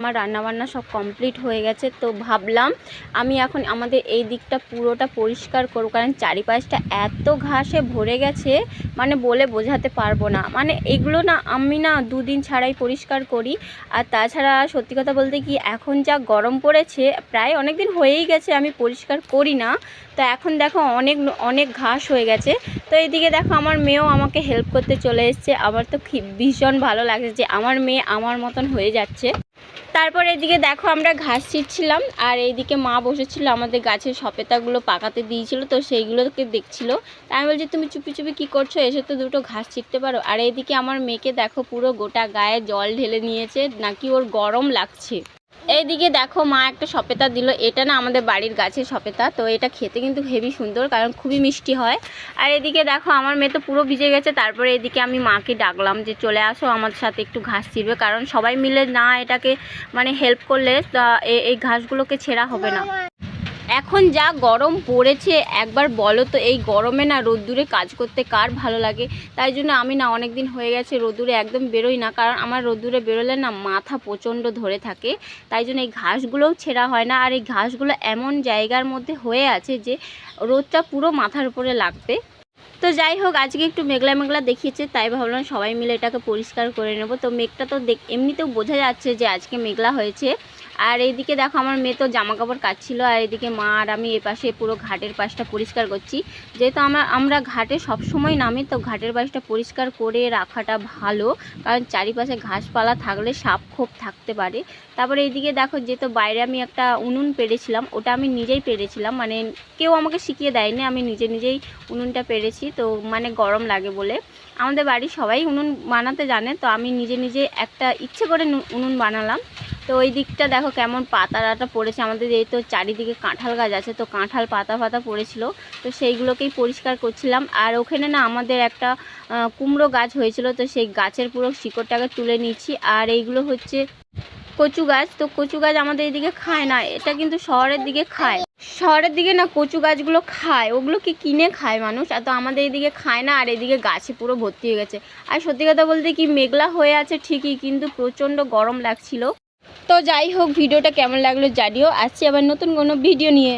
আমার রান্নাবান্না সব কমপ্লিট হয়ে গেছে। তো ভাবলাম আমি এখন আমাদের এই দিকটা পুরোটা পরিষ্কার করব, কারণ চারিপাশটা এত ঘাসে ভরে গেছে মানে বলে বোঝাতে পারবো না। মানে এগুলো না আমি না দুদিন ছাড়াই পরিষ্কার করি। আর তাছাড়া সত্যি কথা বলতে কি এখন যা গরম পড়েছে, প্রায় অনেক দিন হয়েই গেছে আমি পরিষ্কার করি না। তো এখন দেখো অনেক অনেক ঘাস হয়ে গেছে। তো এইদিকে দেখো আমার মেয়েও আমাকে হেল্প করতে চলে এসছে। আমার তো ভীষণ ভালো লাগছে যে আমার মেয়ে আমার মতন হয়ে যাচ্ছে। তারপর এদিকে দেখো আমরা ঘাস ছিঁড়ছিলাম, আর এইদিকে মা বসেছিল আমাদের গাছের সপেতাগুলো পাকাতে দিয়েছিল, তো সেইগুলোকে দেখছিল। তাই আমি বলছি তুমি চুপি চুপি কী করছো, এসে তো দুটো ঘাস ছিঁড়তে পারো। আর এইদিকে আমার মেয়েকে দেখো পুরো গোটা গায়ে জল ঢেলে নিয়েছে, নাকি ওর গরম লাগছে। এইদিকে দেখো মা একটা সপেতা দিল, এটা না আমাদের বাড়ির গাছের সপেতা। তো এটা খেতে কিন্তু হেভি সুন্দর, কারণ খুবই মিষ্টি হয়। আর এদিকে দেখো আমার মেয়ে তো পুরো ভিজে গেছে। তারপরে এদিকে আমি মাকে ডাকলাম যে চলে আসো আমার সাথে একটু ঘাস ছিঁড়বে, কারণ সবাই মিলে না এটাকে মানে হেল্প করলে এই ঘাসগুলোকে ছেঁড়া হবে না। এখন যা গরম পড়েছে একবার বলো তো, এই গরমে না রোদ্দুরে কাজ করতে কার ভালো লাগে। তাই জন্য আমি না অনেক দিন হয়ে গেছে রোদ্দুরে একদম বেরোই না, কারণ আমার রোদ্দুরে বেরোলে না মাথা প্রচণ্ড ধরে থাকে। তাই জন্য এই ঘাসগুলোও ছেঁড়া হয় না। আর এই ঘাসগুলো এমন জায়গার মধ্যে হয়ে আছে যে রোদটা পুরো মাথার উপরে লাগবে। তো যাই হোক, আজকে একটু মেঘলা মেঘলা দেখিয়েছে, তাই ভাবলাম সবাই মিলে এটাকে পরিষ্কার করে নেব। তো মেঘটা তো এমনিতেও বোঝা যাচ্ছে যে আজকে মেঘলা হয়েছে। আর এইদিকে দেখো আমার মেয়ে তো জামা কাপড় কাচ্ছিল, আর এদিকে মা আর আমি এপাশে পুরো ঘাটের পাশটা পরিষ্কার করছি। যেহেতু আমরা ঘাটে সবসময় নামি, তো ঘাটের পাশটা পরিষ্কার করে রাখাটা ভালো, কারণ চারিপাশে ঘাসপালা থাকলে সাপ খোপ থাকতে পারে। তারপরে এইদিকে দেখো, যেহেতু বাইরে আমি একটা উনুন পেরেছিলাম, ওটা আমি নিজেই পেরেছিলাম, মানে কেউ আমাকে শিখিয়ে দেয়নি, আমি নিজেই উনুনটা পেরেছি। তো মানে গরম লাগে বলে আমাদের বাড়ির সবাই উনুন বানাতে জানে, তো আমি নিজে একটা ইচ্ছে করে উনুন বানালাম। তো ওই দিকটা দেখো কেমন পাতা পড়েছে, আমাদের এই তো চারিদিকে কাঁঠাল গাছ আছে, তো কাঁঠাল পাতা পড়েছিল, তো সেইগুলোকেই পরিষ্কার করছিলাম। আর ওখানে না আমাদের একটা কুমড়ো গাছ হয়েছিল, তো সেই গাছের পুরো শিকড়টাকে তুলে নিচ্ছি। আর এইগুলো হচ্ছে কচু গাছ। তো কচু গাছ আমাদের এদিকে খায় না, এটা কিন্তু শহরের দিকে খায়। শহরের দিকে না কচু গাছগুলো খায়, ওগুলোকে কিনে খায় মানুষ, আর তো আমাদের এদিকে খায় না। আর এদিকে গাছে পুরো ভর্তি হয়ে গেছে। আর সত্যি কথা বলতে কি মেঘলা হয়ে আছে ঠিকই, কিন্তু প্রচণ্ড গরম লাগছিল। তো যাই হোক, ভিডিওটা কেমন লাগলো জানিও। আসছি আবার নতুন কোনো ভিডিও নিয়ে।